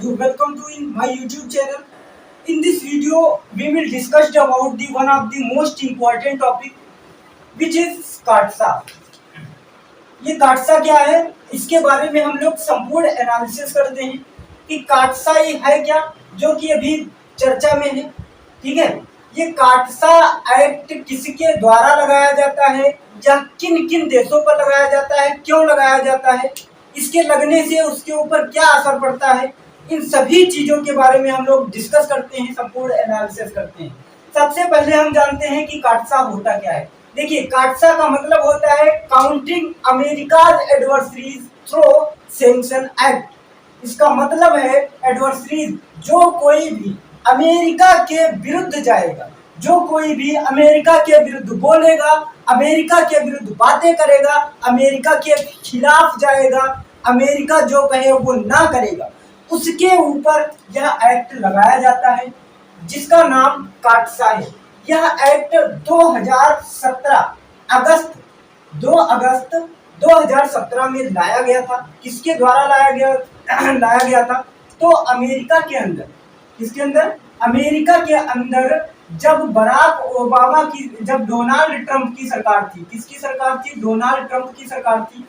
welcome to in my YouTube channel. In this video, we will discuss about the one of the most important topic, which is काटसा। ये काटसा क्या है, इसके बारे में हम लोग संपूर्ण एनालिसिस करते हैं कि काटसा ये है क्या, जो कि अभी चर्चा में है। ठीक है, ये काटसा एक्ट किसके द्वारा लगाया जाता है या किन किन देशों पर लगाया जाता है, क्यों लगाया जाता है, इसके लगने से उसके ऊपर क्या असर पड़ता है, इन सभी चीजों के बारे में हम लोग डिस्कस करते हैं, संपूर्ण एनालिसिस करते हैं। सबसे पहले हम जानते हैं कि काटसा होता क्या है। देखिए, काटसा का मतलब होता है countering America's adversaries through sanction act. इसका मतलब है एडवर्सरीज, जो कोई भी अमेरिका के विरुद्ध जाएगा, जो कोई भी अमेरिका के विरुद्ध बोलेगा, अमेरिका के विरुद्ध बातें करेगा, अमेरिका के खिलाफ जाएगा, अमेरिका जो कहे वो ना करेगा, उसके ऊपर यह एक्ट लगाया जाता है, जिसका नाम काटसा है। यह एक्ट 2017 अगस्त 2017 में लाया गया था। किसके द्वारा लाया गया था? तो अमेरिका के अंदर, किसके अंदर? अमेरिका के अंदर जब जब डोनाल्ड ट्रंप की सरकार थी। किसकी सरकार थी? डोनाल्ड ट्रंप की सरकार थी।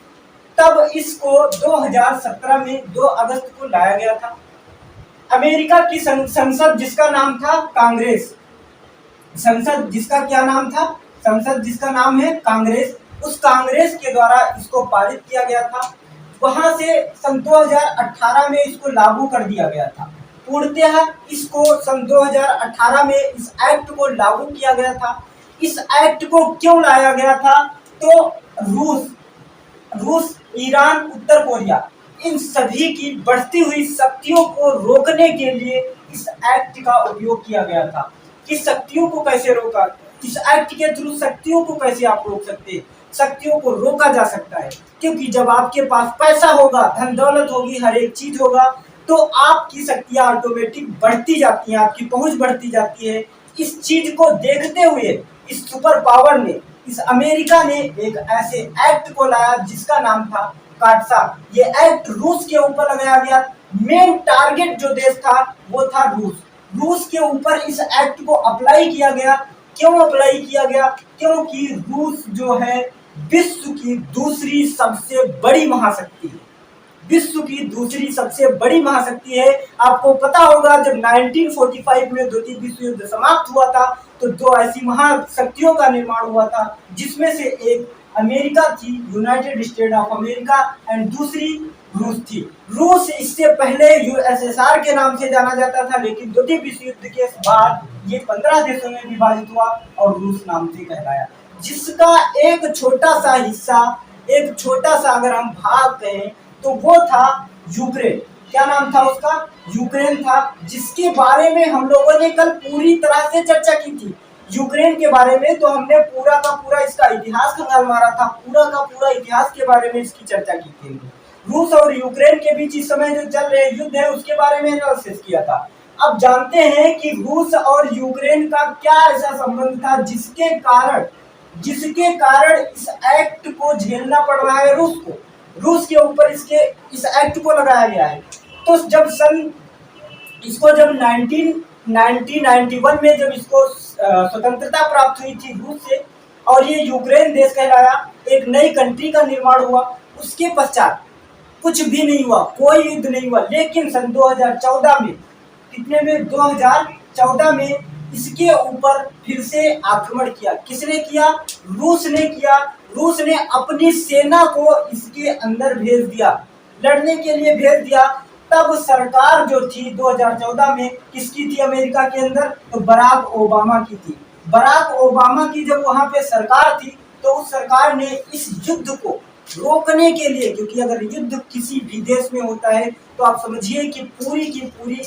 तब इसको 2017 में 2 अगस्त को लाया गया था। अमेरिका की संसद, जिसका नाम था कांग्रेस, संसद जिसका क्या नाम था? संसद जिसका नाम है कांग्रेस, उस कांग्रेस के द्वारा इसको पारित किया गया था। वहां से सन 2018 में इसको लागू कर दिया गया था। पूर्णतः इसको सन 2018 में इस एक्ट को लागू किया गया था। इस एक्ट को क्यों लाया गया था? तो रूस, ईरान, उत्तर कोरिया, इन सभी की बढ़ती हुई शक्तियों को रोकने के लिए इस एक्ट का उपयोग किया गया था। कि शक्तियों को कैसे रोका, इस एक्ट के थ्रू शक्तियों को कैसे आप रोक सकते हैं, शक्तियों को रोका जा सकता है। क्योंकि जब आपके पास पैसा होगा, धन दौलत होगी, हर एक चीज होगा, तो आपकी शक्तियां ऑटोमेटिक बढ़ती जाती हैं, आपकी पहुंच बढ़ती जाती है। इस चीज को देखते हुए इस सुपर पावर ने, इस अमेरिका ने एक ऐसे एक्ट को लाया जिसका नाम था काटसा। ये एक्ट रूस के ऊपर लगाया गया। मेन टारगेट जो देश था वो था रूस के ऊपर इस एक्ट को अप्लाई किया गया। क्यों अप्लाई किया गया? क्योंकि रूस जो है विश्व की दूसरी सबसे बड़ी महाशक्ति है। विश्व की दूसरी सबसे बड़ी महाशक्ति है। आपको पता होगा जब 1945 में द्वितीय विश्व युद्ध समाप्त हुआ था, तो 2 ऐसी महाशक्तियों का निर्माण हुआ था, जिसमें से एक अमेरिका थी, United state of America, and दूसरी रूस थी। रूस इससे पहले यूएसएसआर के नाम से जाना जाता था, लेकिन द्वितीय विश्व युद्ध के बाद ये 15 देशों में विभाजित हुआ और रूस नाम से कहलाया। जिसका एक छोटा सा हिस्सा, एक छोटा सा अगर हम भाग कहें तो वो था यूक्रेन। क्या नाम था उसका? यूक्रेन था, जिसके बारे में हम लोगों ने कल पूरी तरह से चर्चा की थी। यूक्रेन के बारे में तो हमने पूरा का पूरा इसका इतिहास खंगाल मारा था, पूरा का पूरा इतिहास के बारे में इसकी चर्चा की थी। रूस और यूक्रेन के बीच इस समय जो चल रहे युद्ध है उसके बारे में एनालिसिस किया था। अब जानते हैं कि रूस और यूक्रेन का क्या ऐसा संबंध था जिसके कारण इस एक्ट को झेलना पड़ रहा है रूस को। रूस के ऊपर इस एक्ट को लगाया गया है। तो जब 1991 में जब इसको स्वतंत्रता प्राप्त हुई थी रूस से, और ये यूक्रेन देश कहलाया, एक नई कंट्री का निर्माण हुआ, उसके पश्चात कुछ भी नहीं हुआ, कोई युद्ध नहीं हुआ। लेकिन सन 2014 में, कितने में? 2014 में इसके ऊपर फिर से आक्रमण किया। किसने किया? रूस ने किया। रूस ने अपनी सेना को इसके अंदर भेज दिया, लड़ने के लिए भेज दिया। तब सरकार जो थी 2014 में किसकी थी अमेरिका के अंदर? तो बराक ओबामा की थी। बराक ओबामा की जब वहां पे सरकार थी, तो उस सरकार ने इस युद्ध को रोकने के लिए, क्योंकि अगर युद्ध किसी भी देश में होता है तो आप समझिए कि पूरी की पूरी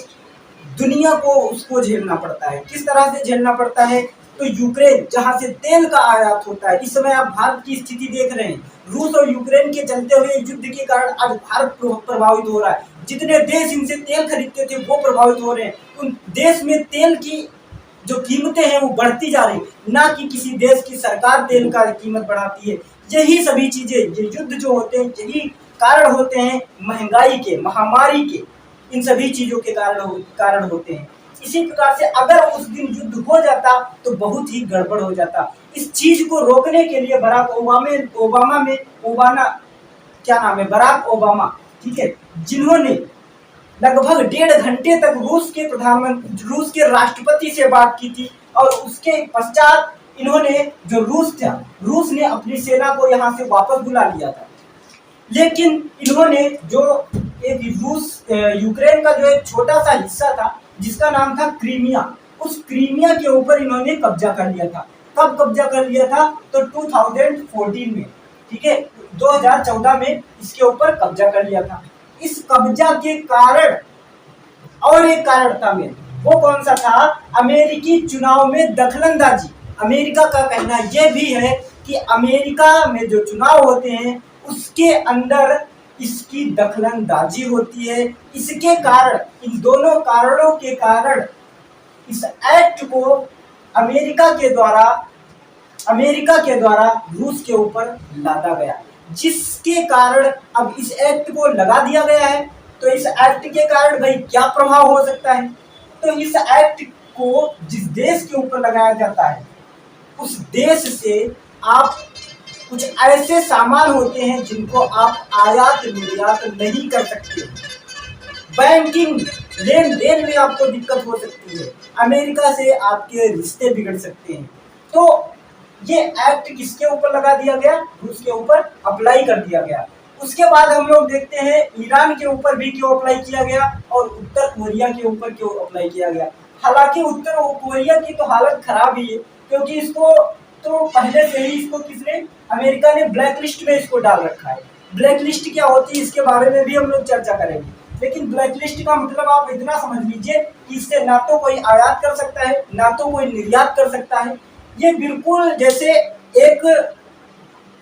दुनिया को उसको झेलना पड़ता है। किस तरह से झेलना पड़ता है? तो यूक्रेन, जहां से तेल का आयात होता है, इस समय आप भारत की स्थिति देख रहे हैं। रूस और यूक्रेन के चलते हुए युद्ध के कारण आज भारत प्रभावित हो रहा है। जितने देश इनसे तेल खरीदते थे वो प्रभावित हो रहे हैं। उन देश में तेल की जो कीमतें हैं वो बढ़ती जा रही, ना कि किसी देश की सरकार तेल का कीमत बढ़ाती है। यही सभी चीजें, ये युद्ध जो होते हैं, यही कारण होते हैं महंगाई के, महामारी के। इन सभी चीजों के कारण होते हैं। इसी प्रकार से अगर उस दिन युद्ध हो जाता तो बहुत ही गड़बड़ हो जाता। इस चीज को रोकने के लिए बराक ओबामा, ठीक है, जिन्होंने लगभग 1.5 घंटे तक रूस के राष्ट्रपति से बात की थी, और उसके पश्चात इन्होंने जो रूस ने अपनी सेना को यहाँ से वापस बुला लिया था। लेकिन इन्होंने जो एक यूक्रेन का जो एक छोटा सा हिस्सा था जिसका नाम था क्रीमिया, उस क्रीमिया के ऊपर इन्होंने कब्जा कर लिया था। कब कब्जा कर लिया था? तो 2014 में, ठीक है, 2014 में इसके ऊपर कब्जा कर लिया था। इस कब्जा के कारण और एक कारण था मेन, वो कौन सा था? अमेरिकी चुनाव में दखलंदाजी। अमेरिका का कहना यह भी है कि अमेरिका में जो चुनाव होते हैं उसके अंदर इसकी दखलंदाजी होती है। इसके कारण, इन दोनों कारणों के कारण इस एक्ट को अमेरिका के द्वारा रूस के ऊपर लादा गया, जिसके कारण अब इस एक्ट को लगा दिया गया है। तो इस एक्ट के कारण भाई क्या प्रभाव हो सकता है? तो इस एक्ट को जिस देश के ऊपर लगाया जाता है उस देश से आप कुछ ऐसे सामान होते हैं जिनको आप आयात निर्यात नहीं कर सकते। बैंकिंग लेन देन में आपको दिक्कत हो सकती है, अमेरिका से आपके रिश्ते बिगड़ सकते हैं। तो ये एक्ट किसके ऊपर लगा दिया गया? रूस के ऊपर अप्लाई कर दिया गया। उसके बाद हम लोग देखते हैं ईरान के ऊपर भी क्यों अप्लाई किया गया और उत्तर कोरिया के ऊपर क्यों अप्लाई किया गया। हालांकि उत्तर कोरिया की तो हालत खराब ही है, क्योंकि इसको तो पहले से ही इसको अमेरिका ने ब्लैक लिस्ट में इसको डाल रखा है। ब्लैक लिस्ट क्या होती है इसके बारे में भी हम लोग चर्चा करेंगे, लेकिन ब्लैक लिस्ट का मतलब आप इतना समझ लीजिए कि इससे ना तो कोई आयात कर सकता है ना तो कोई निर्यात कर सकता है। ये बिल्कुल जैसे एक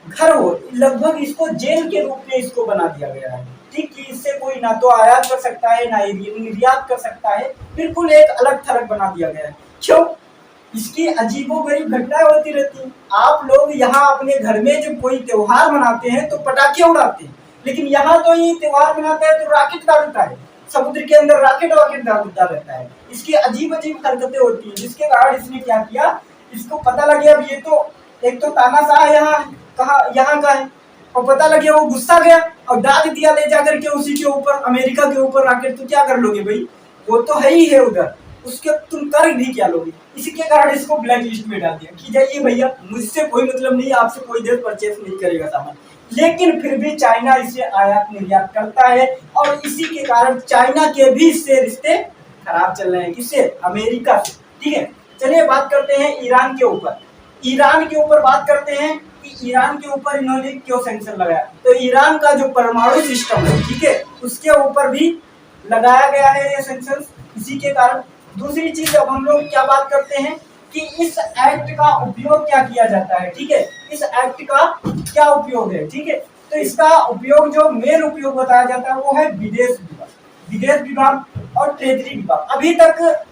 घर हो, लगभग इसको जेल के रूप में इसको बना दिया गया है, ठीक, कि इससे कोई ना तो आयात कर सकता है ना निर्यात कर सकता है, बिल्कुल एक अलग थलग बना दिया गया है। क्यों? इसकी अजीबोगरीब घटनाएं होती रहती हैं। आप लोग यहाँ अपने घर में जब कोई त्योहार मनाते हैं तो पटाखे उड़ाते हैं, लेकिन यहाँ तो ये त्योहार मनाता है तो रॉकेट डालता है, समुद्र के अंदर रॉकेट डालता रहता है। इसकी अजीब अजीब हरकतें होती हैं, जिसके कारण इसने क्या किया, इसको पता लग गया ये तो एक तो तानाशाह यहाँ का है, और पता लग गया, वो गुस्सा गया और दाग दिया ले जाकर के उसी के ऊपर, अमेरिका के ऊपर रॉकेट। तो क्या कर लोगे भाई, वो तो है ही है उधर, उसके तुम कर भी क्या लोगे। इसी के कारण इसको ब्लैक लिस्ट में डाल दिया कि जाइए भैया, मुझसे कोई मतलब नहीं, आपसे कोई देश परचेस नहीं करेगा सामान। लेकिन फिर भी चाइना इससे आयात निर्यात करता है, और इसी के कारण चाइना के भी इससे रिश्ते खराब चल रहे हैं। किससे? अमेरिका से। ठीक है, चलिए बात करते हैं ईरान के ऊपर। ईरान के ऊपर बात करते हैं कि ईरान के ऊपर इन्होंने क्यों सैंक्शन लगाया। तो ईरान का जो परमाणु सिस्टम है, ठीक है, उसके ऊपर भी लगाया गया है ये सैंक्शन, इसी के कारण। दूसरी चीज अब हम लोग क्या बात करते हैं कि इस एक्ट का उपयोग क्या किया जाता है। ठीक है, इस एक्ट का क्या उपयोग है। ठीक है, तो इसका उपयोग, जो मेन उपयोग बताया जाता है वो है विदेश विभाग और ट्रेजरी विभाग। अभी तक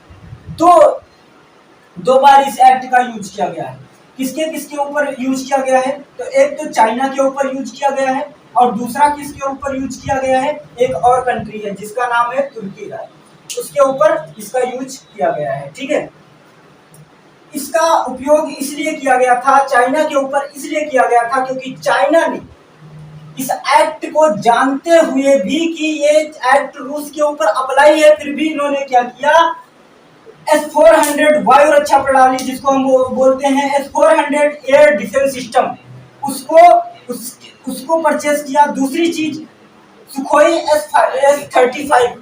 दो बार इस एक्ट का यूज किया गया है। किसके ऊपर यूज किया गया है? तो एक तो चाइना के ऊपर यूज किया गया है, और दूसरा किसके ऊपर यूज किया गया है? एक और कंट्री है जिसका नाम है तुर्की है, उसके ऊपर इसका यूज किया गया है। ठीक है, इसका उपयोग इसलिए किया गया था, चाइना के ऊपर इसलिए किया गया था क्योंकि चाइना ने इस एक्ट को जानते हुए भी कि ये एक्ट रूस के ऊपर अप्लाई है, फिर भी इन्होंने क्या किया, S-400 वायु रक्षा प्रणाली, जिसको हम बोलते हैं S-400 एयर डिफेंस सिस्टम, उसको परचेस किया। दूसरी चीज सुखोई S-35,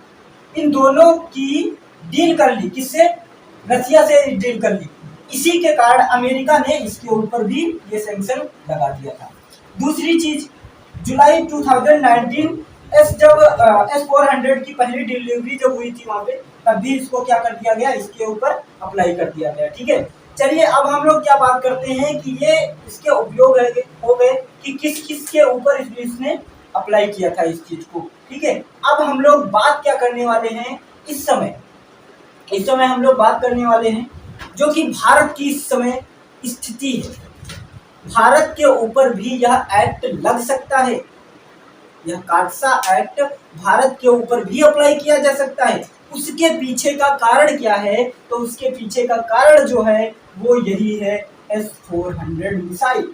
इन दोनों की डील कर ली। किससे? रसिया से डील कर ली। इसी के कारण अमेरिका ने इसके ऊपर भी ये सैंक्शन लगा दिया था। दूसरी चीज, जुलाई 2019 जब S-400 की पहली डिलीवरी जब हुई थी वहां पे, तब भी इसको क्या कर दिया गया, इसके ऊपर अप्लाई कर दिया गया। ठीक है, चलिए अब हम लोग क्या बात करते हैं कि ये इसके उपयोग हो गए कि किस के ऊपर इसने अप्लाई किया था इस चीज को। ठीक है, अब हम लोग बात क्या करने वाले हैं इस समय हम लोग बात करने वाले हैं जो कि भारत की इस समय स्थिति है। भारत के ऊपर भी यह एक्ट लग सकता है। यह काटसा एक्ट भारत के ऊपर भी अप्लाई किया जा सकता है। उसके पीछे का कारण क्या है? तो उसके पीछे का कारण जो है वो यही है, S-400 मिसाइल।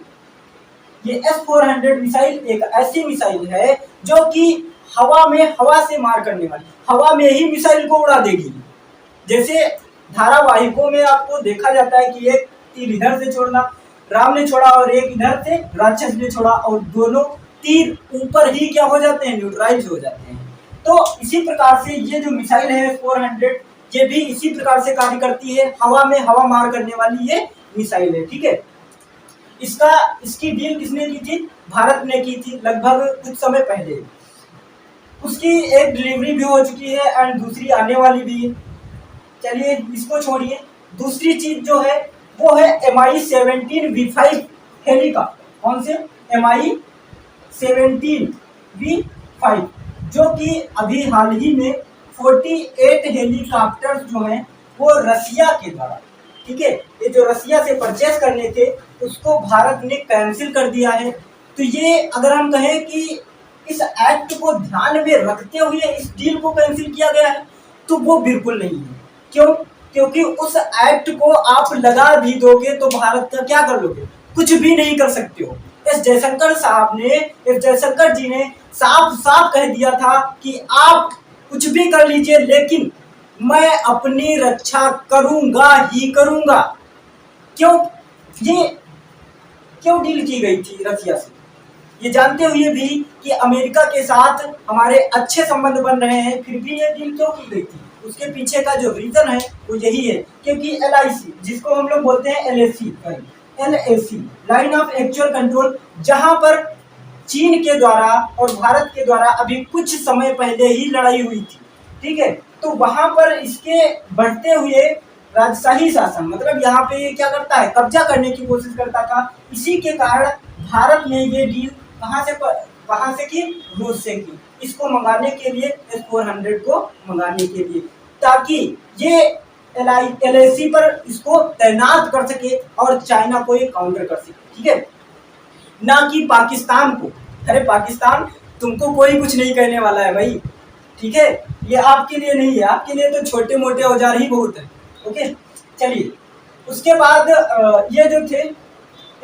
ये S-400 मिसाइल एक ऐसी मिसाइल है जो कि हवा से मार करने वाली, हवा में ही मिसाइल को उड़ा देगी। जैसे धारावाहिकों में आपको देखा जाता है कि एक तीर इधर से छोड़ना, राम ने छोड़ा, और एक इधर से राक्षस ने छोड़ा, और दोनों तीर ऊपर ही क्या हो जाते हैं, न्यूट्रलाइज हो जाते हैं। तो इसी प्रकार से ये जो मिसाइल है S-400, ये भी इसी प्रकार से कार्य करती है, हवा में हवा मार करने वाली ये मिसाइल है। ठीक है, इसकी डील किसने की थी? भारत ने की थी, लगभग कुछ समय पहले। उसकी एक डिलीवरी भी हो चुकी है एंड दूसरी आने वाली भी है। चलिए इसको छोड़िए, दूसरी चीज जो है वो है Mi-17V5 हेली का। कौन से? Mi-17V5, जो कि अभी हाल ही में 48 हेलीकॉप्टर जो हैं वो रसिया के द्वारा, ठीक है, ये जो रसिया से परचेस करने थे उसको भारत ने कैंसिल कर दिया है। तो ये अगर हम कहें कि इस एक्ट को ध्यान में रखते हुए इस डील को कैंसिल किया गया है, तो वो बिल्कुल नहीं है। क्यों? क्योंकि उस एक्ट को आप लगा भी दोगे तो भारत का क्या कर लोगे? कुछ भी नहीं कर सकते हो। एस जयशंकर जी ने साफ साफ कह दिया था कि आप कुछ भी कर लीजिए, लेकिन मैं अपनी रक्षा करूंगा ही करूंगा। क्यों? ये क्यों डील की गई थी रसिया से? ये जानते हुए भी कि अमेरिका के साथ हमारे अच्छे संबंध बन रहे हैं, फिर भी ये डील क्यों की गई थी? उसके पीछे का जो रीजन है वो यही है, क्योंकि LIC, जिसको हम लोग बोलते हैं LAC, line of actual control, जहां पर चीन के द्वारा और भारत के द्वारा अभी कुछ समय पहले ही लड़ाई हुई थी, ठीक है, तो वहां पर इसके बढ़ते हुए राजशाही शासन, मतलब यहाँ पे ये क्या करता है, कब्जा करने की कोशिश करता था। इसी के कारण भारत ने ये डील कहाँ से की? रूस से की, इसको मंगाने के लिए, S-400 को मंगाने के लिए, ताकि ये LAC पर इसको तैनात कर सके और चाइना को ये काउंटर कर सके, ठीक है, ना कि पाकिस्तान को। अरे पाकिस्तान, तुमको कोई कुछ नहीं कहने वाला है भाई, ठीक है, ये आपके लिए नहीं है, आपके लिए तो छोटे मोटे औजार ही बहुत है। ओके, चलिए उसके बाद ये जो थे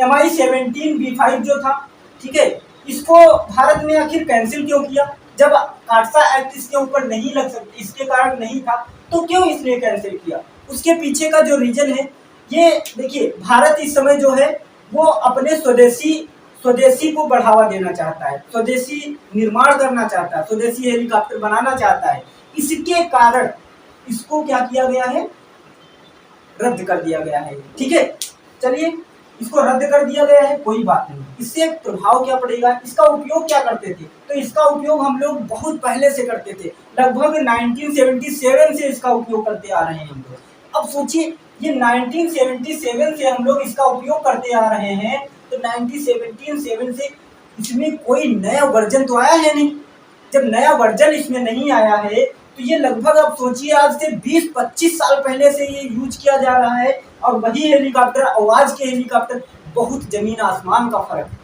Mi-17V5 जो था, ठीक है, इसको भारत ने आखिर कैंसिल क्यों किया? जब काटसा एक्ट इसके ऊपर नहीं लग सकती, इसके कारण नहीं था, तो क्यों इसने कैंसिल किया? उसके पीछे का जो रीजन है, ये देखिए, भारत इस समय जो है वो अपने स्वदेशी को बढ़ावा देना चाहता है, स्वदेशी निर्माण करना चाहता है, स्वदेशी हेलीकॉप्टर बनाना चाहता है। इसके कारण इसको क्या किया गया है? रद्द कर दिया गया है, ठीक है। चलिए, इसको रद्द कर दिया गया है, कोई बात नहीं। इससे प्रभाव क्या पड़ेगा? इसका उपयोग क्या करते थे? तो इसका उपयोग हम लोग बहुत पहले से करते थे, लगभग 1977 से इसका उपयोग करते आ रहे हैं हम लोग। अब सोचिए, ये 1977 से हम लोग इसका उपयोग करते आ रहे हैं, तो 1977 से इसमें कोई नया वर्जन तो आया है नहीं। जब नया वर्जन इसमें नहीं आया है, तो ये लगभग आप सोचिए आज से 20-25 साल पहले से ये यूज किया जा रहा है, और वही हेलीकॉप्टर और आज के हेलीकॉप्टर, बहुत जमीन आसमान का फर्क है।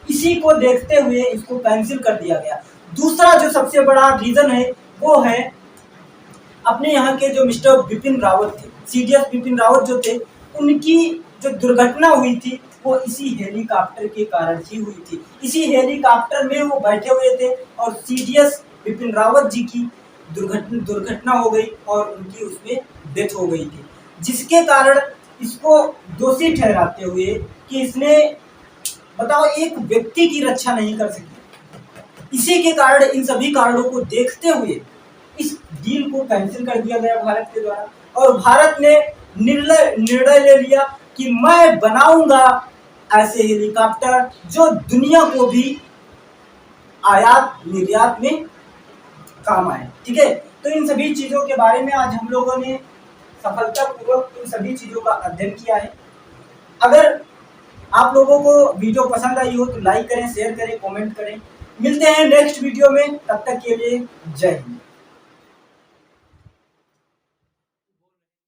इसी को देखते हुए इसको कैंसिल कर दिया गया। दूसरा जो सबसे बड़ा रीजन है वो है अपने यहाँ के जो मिस्टर बिपिन रावत थे, CDS बिपिन रावत जो थे, उनकी जो दुर्घटना हुई थी वो इसी हेलीकॉप्टर के कारण ही हुई थी। इसी हेलीकॉप्टर में वो बैठे हुए थे और CDS बिपिन रावत जी की दुर्घटना हो गई और उनकी उसमें डेथ हो गई थी, जिसके कारण इसको दोषी ठहराते हुए कि इसने, बताओ, एक व्यक्ति की रक्षा नहीं कर सकी। इसी के कारण, इन सभी कारणों को देखते हुए इस डील को कैंसिल कर दिया गया भारत के द्वारा, और भारत ने निर्णय ले लिया कि मैं बनाऊंगा ऐसे हेलीकॉप्टर जो दुनिया को भी आयात निर्यात में काम आए, ठीक है। तो इन सभी चीजों के बारे में आज हम लोगों ने सफलतापूर्वक इन सभी चीजों का अध्ययन किया है। अगर आप लोगों को वीडियो पसंद आई हो तो लाइक करें, शेयर करें, कमेंट करें। मिलते हैं नेक्स्ट वीडियो में, तब तक के लिए जय हिंद।